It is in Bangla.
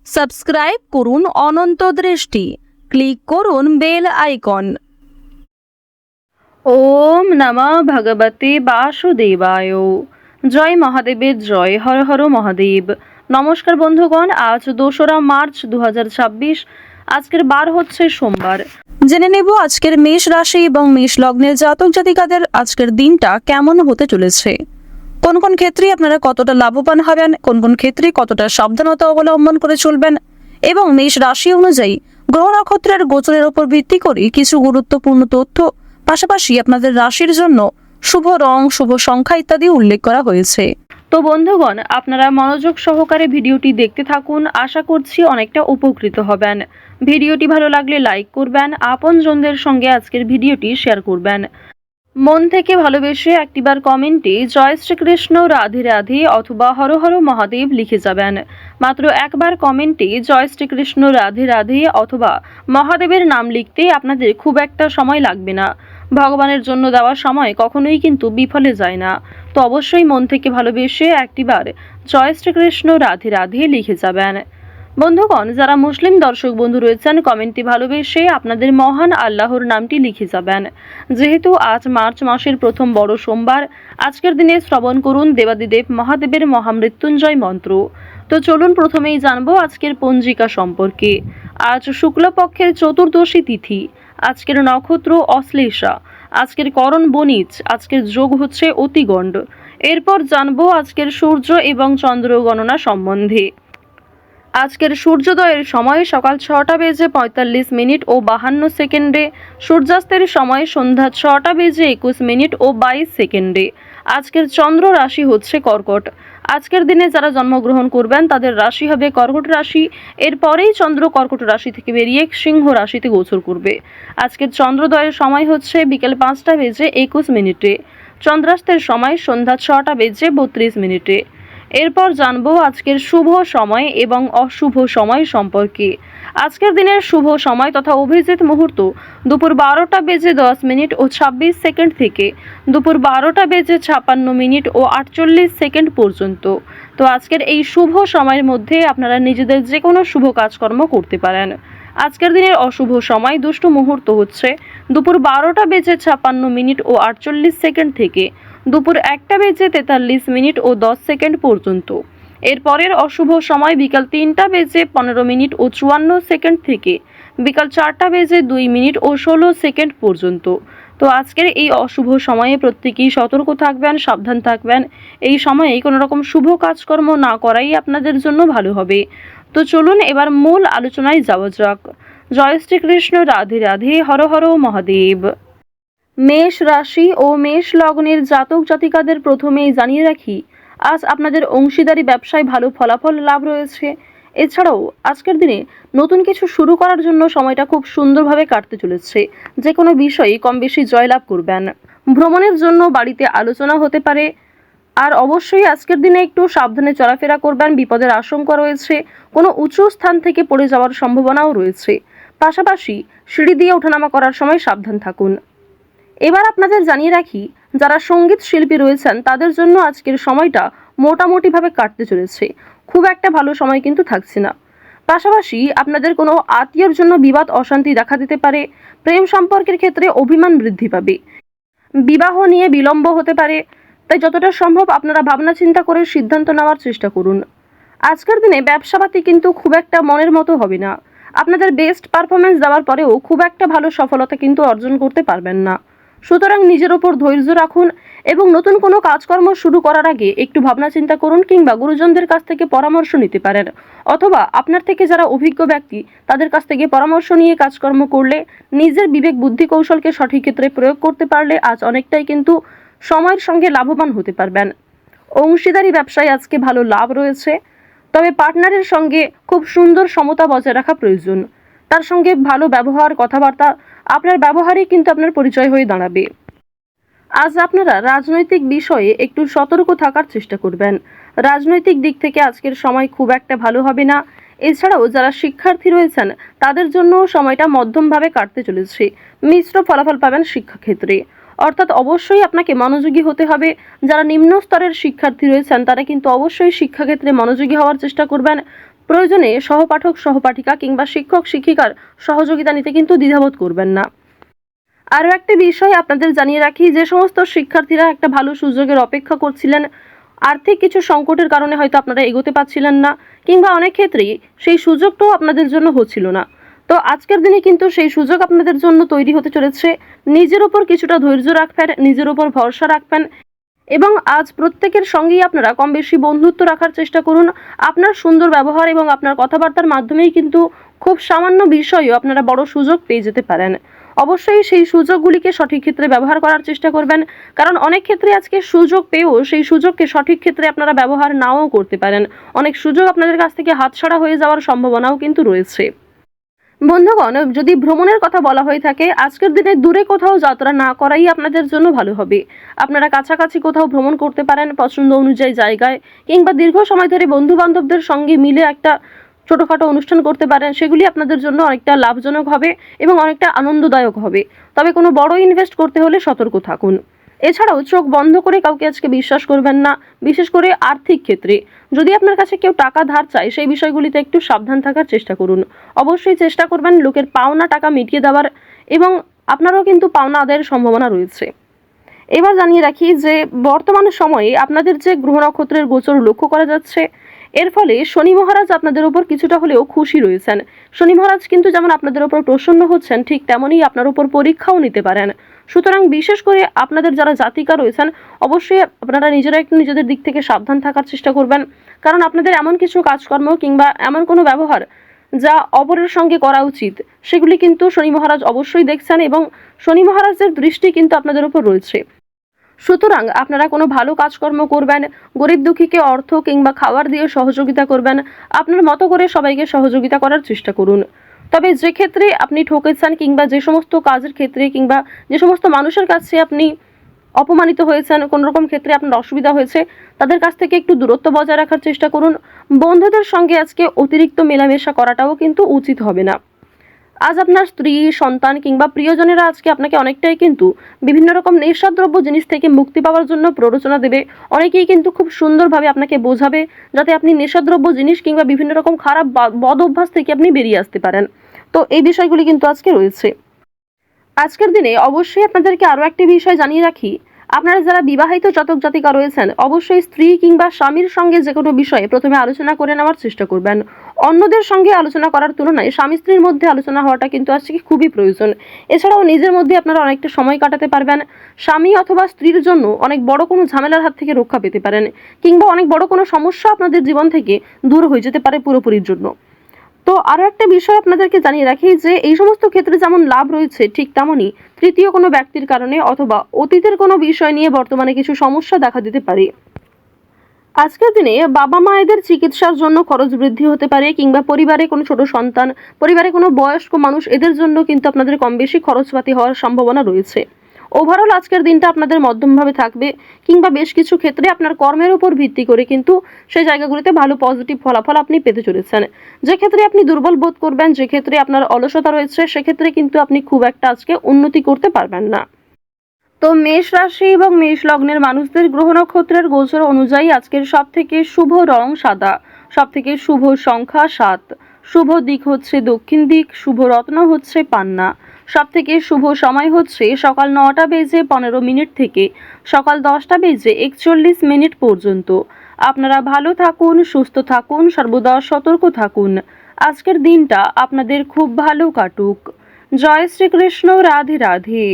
সাবস্ক্রাইব করুন অনন্ত দৃষ্টি, ক্লিক করুন বেল আইকন। ওম নমঃ ভগবতে বাসুদেবায়। জয় মহাদেবের জয়, হর হর মহাদেব। নমস্কার বন্ধুগণ, আজ 2রা মার্চ 2026। আজকের বার হচ্ছে সোমবার। জেনে নেব আজকের মেষ রাশি এবং মেষ লগ্নের জাতক জাতিকাদের আজকের দিনটা কেমন হতে চলেছে। কোন কোন ক্ষেত্রে আপনারা কতটা লাভবান হবেন, কোন কোন ক্ষেত্রে কতটা সাবধানতা অবলম্বন করে চলবেন, এবং মেষ রাশি অনুযায়ী গ্রহ নক্ষত্রের গোচরের উপর ভিত্তি করে কিছু গুরুত্বপূর্ণ তথ্য, পাশাপাশি আপনাদের রাশির জন্য শুভ রং, শুভ সংখ্যা ইত্যাদি উল্লেখ করা হয়েছে। তো বন্ধুগণ, আপনারা মনোযোগ সহকারে ভিডিওটি দেখতে থাকুন। আশা করছি অনেকটা উপকৃত হবেন। ভিডিওটি ভালো লাগলে লাইক করবেন, আপনজনদের সঙ্গে আজকের ভিডিওটি শেয়ার করবেন। মন থেকে ভালোবেসে একটিবার কমেন্টে জয় শ্রীকৃষ্ণ, রাধে রাধে অথবা হর হর মহাদেব লিখে যাবেন। মাত্র একবার কমেন্টে জয় শ্রীকৃষ্ণ, রাধে রাধে অথবা মহাদেবের নাম লিখতে আপনাদের খুব একটা সময় লাগবে না। ভগবানের জন্য দেওয়া সময় কখনোই কিন্তু বিফলে যায় না। তো অবশ্যই মন থেকে ভালোবেসে একটিবার জয় শ্রীকৃষ্ণ, রাধে রাধে লিখে যাবেন। বন্ধুগণ, যারা মুসলিম দর্শক বন্ধু রয়েছেন, কমেন্টে ভালোবেসে আপনাদের মহান আল্লাহর নামটি লিখে যাবেন। যেহেতু আজ মার্চ মাসের প্রথম বড় সোমবার, আজকের দিনে শ্রবণ করুন দেবাদিদেব মহাদেবের মহামৃত্যুঞ্জয় মন্ত্র। তো চলুন প্রথমেই জানবো আজকের পঞ্জিকা সম্পর্কে। আজ শুক্লপক্ষের চতুর্দশী তিথি, আজকের নক্ষত্র অশ্লেষা, আজকের করণ বণিজ, আজকের যোগ হচ্ছে অতিগণ্ড। এরপর জানবো আজকের সূর্য এবং চন্দ্র গণনা সম্বন্ধে। আজকের সূর্যোদয়ের সময় সকাল 6টা বেজে 45 মিনিট ও 52 সেকেন্ডে, সূর্যাস্তের সময় সন্ধ্যা 6টা বেজে 21 মিনিট ও 22 সেকেন্ডে। আজকের চন্দ্র রাশি হচ্ছে কর্কট। আজকের দিনে যারা জন্মগ্রহণ করবেন তাদের রাশি হবে কর্কট রাশি। এরপরেই চন্দ্র কর্কট রাশি থেকে বেরিয়ে সিংহ রাশিতে গোচর করবে। আজকের চন্দ্রোদয়ের সময় হচ্ছে বিকেল 5টা বেজে 21 মিনিটে। চন্দ্রাস্তের সময় সন্ধ্যা 6টা বেজে 32 মিনিটে। এরপর জানবো আজকের শুভ সময় এবং অশুভ সময় সম্পর্কে। আজকের দিনের শুভ সময় তথা অভিজিৎ মুহূর্ত দুপুর 12টা বেজে 10 মিনিট ও 26 সেকেন্ড থেকে দুপুর 12টা বেজে 56 মিনিট ও 48 সেকেন্ড পর্যন্ত। তো আজকের এই শুভ সময়ের মধ্যে আপনারা নিজেদের যে কোনো শুভ কাজকর্ম করতে পারেন। আজকের দিনের অশুভ সময় দুষ্ট মুহূর্ত হচ্ছে দুপুর 12টা বেজে 56 মিনিট ও 48 সেকেন্ড থেকে দুপুর 1টা বেজে 43 মিনিট ও 10 সেকেন্ড পর্যন্ত। এরপরের অশুভ সময় বিকাল 3টা বেজে 15 মিনিট ও 54 সেকেন্ড থেকে বিকাল 4টা বেজে 2 মিনিট ও 16 সেকেন্ড পর্যন্ত। তো আজকের এই অশুভ সময়ে প্রত্যেকেই সতর্ক থাকবেন, সাবধান থাকবেন। এই সময়ে কোনো রকম শুভ কাজকর্ম না করাই আপনাদের জন্য ভালো হবে। তো চলুন এবার মূল আলোচনায় যাওয়া যাক। জয় শ্রীকৃষ্ণ, রাধে রাধে, হর হর মহাদেব। মেষ রাশি ও মেষ লগ্নের জাতক জাতিকাদের প্রথমেই জানিয়ে রাখি, আজ আপনাদের অংশীদারি ব্যবসায় ভালো ফলাফল লাভ রয়েছে। এছাড়াও আজকের দিনে নতুন কিছু শুরু করার জন্য সময়টা খুব সুন্দরভাবে কাটতে চলেছে। যে কোনো বিষয়ে কম বেশি জয়লাভ করবেন। ভ্রমণের জন্য বাড়িতে আলোচনা হতে পারে। আর অবশ্যই আজকের দিনে একটু সাবধানে চলাফেরা করবেন, বিপদের আশঙ্কা রয়েছে। কোনো উঁচু স্থান থেকে পড়ে যাওয়ার সম্ভাবনাও রয়েছে। পাশাপাশি সিঁড়ি দিয়ে ওঠানামা করার সময় সাবধান থাকুন। এবার আপনাদের জানিয়ে রাখি, যারা সঙ্গীত শিল্পী রয়েছেন তাদের জন্য আজকের সময়টা মোটামুটিভাবে কাটতে চলেছে। খুব একটা ভালো সময় কিন্তু থাকছে না। পাশাপাশি আপনাদের কোনো আত্মীয়র জন্য বিবাদ অশান্তি দেখা দিতে পারে। প্রেম সম্পর্কের ক্ষেত্রে অভিমান বৃদ্ধি পাবে। বিবাহ নিয়ে বিলম্ব হতে পারে। তাই যতটা সম্ভব আপনারা ভাবনা চিন্তা করে সিদ্ধান্ত নেওয়ার চেষ্টা করুন। আজকের দিনে ব্যবসাপাতি কিন্তু খুব একটা মনের মতো হবে না। আপনাদের বেস্ট পারফরমেন্স দেওয়ার পরেও খুব একটা ভালো সফলতা কিন্তু অর্জন করতে পারবেন না। সুতরাং নিজের ওপর ধৈর্য রাখুন এবং নতুন কোনো কাজকর্ম শুরু করার আগে একটু ভাবনা চিন্তা করুন, কিংবা গুরুজনদের কাছ থেকে পরামর্শ নিতে পারেন। অথবা আপনার থেকে যারা অভিজ্ঞ ব্যক্তি তাদের কাছ থেকে পরামর্শ নিয়ে কাজকর্ম করলে, নিজের বিবেক বুদ্ধি কৌশলকে সঠিক ক্ষেত্রে প্রয়োগ করতে পারলে আজ অনেকটাই কিন্তু সময়ের সঙ্গে লাভবান হতে পারবেন। অংশীদারি ব্যবসায় আজকে ভালো লাভ রয়েছে। তবে পার্টনারের সঙ্গে খুব সুন্দর সমতা বজায় রাখা প্রয়োজন। তার সঙ্গে ভালো ব্যবহার, কথাবার্তা, আপনার ব্যবহারই কিন্তু আপনার পরিচয় হয়ে দাঁড়াবে। আজ আপনারা রাজনৈতিক বিষয়ে একটু সতর্ক থাকার চেষ্টা করবেন। রাজনৈতিক দিক থেকে আজকের সময় খুব একটা ভালো হবে না। এছাড়াও যারা শিক্ষার্থী রয়েছেন তাদের জন্য সময়টা মধ্যমভাবে কাটতে চলেছে। মিশ্র ফলাফল পাবেন শিক্ষাক্ষেত্রে। অর্থাৎ অবশ্যই আপনাকে মনোযোগী হতে হবে। যারা নিম্ন স্তরের শিক্ষার্থী রয়েছেন তারা কিন্তু অবশ্যই শিক্ষাক্ষেত্রে মনোযোগী হওয়ার চেষ্টা করবেন। প্রয়োজনে সহপাঠক সহপাঠিকা কিংবা শিক্ষক শিক্ষিকার সহযোগিতা নিতে কিন্তু দ্বিধাবোধ করবেন না। আরও একটি বিষয় আপনাদের জানিয়ে রাখি, যে সমস্ত শিক্ষার্থীরা একটা ভালো সুযোগের অপেক্ষা করছিলেন, আর্থিক কিছু সংকটের কারণে হয়তো আপনারা এগোতে পারছিলেন না, কিংবা অনেক ক্ষেত্রেই সেই সুযোগটাও আপনাদের জন্য হচ্ছিল না, তো আজকের দিনে কিন্তু সেই সুযোগ আপনাদের জন্য তৈরি হতে চলেছে। নিজের উপর কিছুটা ধৈর্য রাখবেন, নিজের উপর ভরসা রাখবেন এবং আজ প্রত্যেকের সঙ্গেই আপনারা কম বেশি বন্ধুত্ব রাখার চেষ্টা করুন। আপনার সুন্দর ব্যবহার এবং আপনার কথাবার্তার মাধ্যমেই কিন্তু খুব সামান্য বিষয়েও আপনারা বড় সুযোগ পেয়ে যেতে পারেন। অবশ্যই সেই সুযোগগুলিকে সঠিক ক্ষেত্রে ব্যবহার করার চেষ্টা করবেন, কারণ অনেক ক্ষেত্রে আজকে সুযোগ পেয়েও সেই সুযোগকে সঠিক ক্ষেত্রে আপনারা ব্যবহার নাও করতে পারেন। অনেক সুযোগ আপনাদের কাছ থেকে হাতছাড়া হয়ে যাওয়ার সম্ভাবনাও কিন্তু রয়েছে। বন্ধুগণ, যদি ভ্রমণের কথা বলা হয়ে থাকে, আজকের দিনে দূরে কোথাও যাত্রা না করাই আপনাদের জন্য ভালো হবে। আপনারা কাছাকাছি কোথাও ভ্রমণ করতে পারেন পছন্দ অনুযায়ী জায়গায়, কিংবা দীর্ঘ সময় ধরে বন্ধু বান্ধবদের সঙ্গে মিলে একটা ছোটোখাটো অনুষ্ঠান করতে পারেন। সেগুলি আপনাদের জন্য অনেকটা লাভজনক হবে এবং অনেকটা আনন্দদায়ক হবে। তবে কোনো বড় ইনভেস্ট করতে হলে সতর্ক থাকুন। এছাড়াও চোখ বন্ধ করে কাউকে আজকে বিশ্বাস করবেন না, বিশেষ করে আর্থিক ক্ষেত্রে। যদি আপনার কাছে কেউ টাকা ধার চায়, সেই বিষয়গুলিতে একটু সাবধান থাকার চেষ্টা করুন। অবশ্যই চেষ্টা করবেন লোকের পাওনা টাকা মিটিয়ে দেওয়ার, এবং আপনারও কিন্তু পাওনা আদায়ের সম্ভাবনা রয়েছে। এবার জানিয়ে রাখি যে বর্তমান সময়ে আপনাদের যে গ্রহ নক্ষত্রের গোচর লক্ষ্য করা যাচ্ছে, এর ফলে শনি মহারাজ আপনাদের উপর কিছুটা হলেও খুশি রয়েছেন। শনি মহারাজ কিন্তু যেমন আপনাদের উপর প্রসন্ন হচ্ছেন, ঠিক তেমনই আপনার উপর পরীক্ষাও নিতে পারেন। সুতরাং বিশেষ করে আপনাদের যারা জাতিকা রয়েছেন, অবশ্যই আপনারা নিজেরা একটু নিজেদের দিক থেকে সাবধান থাকার চেষ্টা করবেন, কারণ আপনাদের এমন কিছু কাজকর্ম কিংবা এমন কোনো ব্যবহার যা অপরের সঙ্গে করা উচিত, সেগুলি কিন্তু শনি মহারাজ অবশ্যই দেখছেন এবং শনি মহারাজের দৃষ্টি কিন্তু আপনাদের উপর রয়েছে। সুতরাং আপনারা কোনো ভালো কাজকর্ম করবেন, গরিব দুঃখীকে অর্থ কিংবা খাবার দিয়ে সহযোগিতা করবেন, আপনার মতো করে সবাইকে সহযোগিতা করার চেষ্টা করুন। তবে যে ক্ষেত্রে আপনি ঠকেছেন কিংবা যে সমস্ত কাজের ক্ষেত্রে কিংবা যে সমস্ত মানুষের কাছে আপনি অপমানিত হয়েছেন, কোনো রকম ক্ষেত্রে আপনার অসুবিধা হয়েছে, তাদের কাছ থেকে একটু দূরত্ব বজায় রাখার চেষ্টা করুন। বন্ধুদের সঙ্গে আজকে অতিরিক্ত মেলামেশা করাটাও কিন্তু উচিত হবে না। আজ আপনার স্ত্রী, সন্তান কিংবা প্রিয়জনেরা আজকে আপনাকে অনেকটাই কিন্তু বিভিন্ন রকম নেশাদ্রব্য জিনিস থেকে মুক্তি পাওয়ার জন্য প্ররোচনা দেবে। অনেকেই কিন্তু খুব সুন্দরভাবে আপনাকে বোঝাবে যাতে আপনি নেশাদ্রব্য জিনিস কিংবা বিভিন্ন রকম খারাপ বদ অভ্যাস থেকে আপনি বেরিয়ে আসতে পারেন। তো এই বিষয়গুলি কিন্তু আজকে রয়েছে। আজকের দিনে অবশ্যই আপনাদেরকে আরও একটি বিষয় জানিয়ে রাখি, আপনারা যারা বিবাহিত জাতক জাতিকা রয়েছেন, অবশ্যই স্ত্রী কিংবা স্বামীর সঙ্গে যে কোনো বিষয়ে প্রথমে আলোচনা করে নেওয়ার চেষ্টা করবেন। অন্যদের সঙ্গে আলোচনা করার তুলনায় স্বামী স্ত্রীর মধ্যে আলোচনা হওয়াটা কিন্তু আজকে খুবই প্রয়োজন। এছাড়াও নিজের মধ্যে আপনারা অনেকটা সময় কাটাতে পারবেন। স্বামী অথবা স্ত্রীর জন্য অনেক বড় কোনো ঝামেলার হাত থেকে রক্ষা পেতে পারেন, কিংবা অনেক বড় কোনো সমস্যা আপনাদের জীবন থেকে দূর হয়ে যেতে পারে পুরোপুরির জন্য। তো আরও একটা বিষয় আপনাদেরকে জানিয়ে রাখি যে এই সমস্ত ক্ষেত্রে যেমন লাভ রয়েছে, ঠিক তেমনই তৃতীয় কোনো ব্যক্তির কারণে অথবা অতীতের কোনো বিষয় নিয়ে বর্তমানে কিছু সমস্যা দেখা দিতে পারে। আজকের দিনে বাবা মায়েদের চিকিৎসার জন্য খরচ বৃদ্ধি হতে পারে, কিংবা পরিবারে কোনো ছোট সন্তান, পরিবারে কোনো বয়স্ক মানুষ, এদের জন্য কিন্তু আপনাদের কম বেশি খরচপাতি হওয়ার সম্ভাবনা রয়েছে। ওভারঅল আজকের দিনটা আপনাদের মধ্যমভাবে থাকবে, কিংবা বেশ কিছু ক্ষেত্রে আপনার কর্মের উপর ভিত্তি করে কিন্তু সেই জায়গাগুলিতে ভালো পজিটিভ ফলাফল আপনি পেতে চলেছেন। যে ক্ষেত্রে আপনি দুর্বল বোধ করবেন, যে ক্ষেত্রে আপনার অলসতা রয়েছে, সেক্ষেত্রে কিন্তু আপনি খুব একটা আজকে উন্নতি করতে পারবেন না। তো মেষ রাশি এবং মেষ লগ্নের মানুষদের গ্রহ নক্ষত্রের গোচর অনুযায়ী আজকের সব থেকে শুভ রং সাদা, সব থেকে শুভ সংখ্যা 7, শুভ দিক হচ্ছে দক্ষিণ দিক, শুভ রত্ন হচ্ছে পান্না, সব থেকে শুভ সময় হচ্ছে সকাল 9:15 থেকে সকাল 10:41 পর্যন্ত। আপনারা ভালো থাকুন, সুস্থ থাকুন, সর্বদা সতর্ক থাকুন। আজকের দিনটা আপনাদের খুব ভালো কাটুক। জয় শ্রীকৃষ্ণ। রাধে রাধে।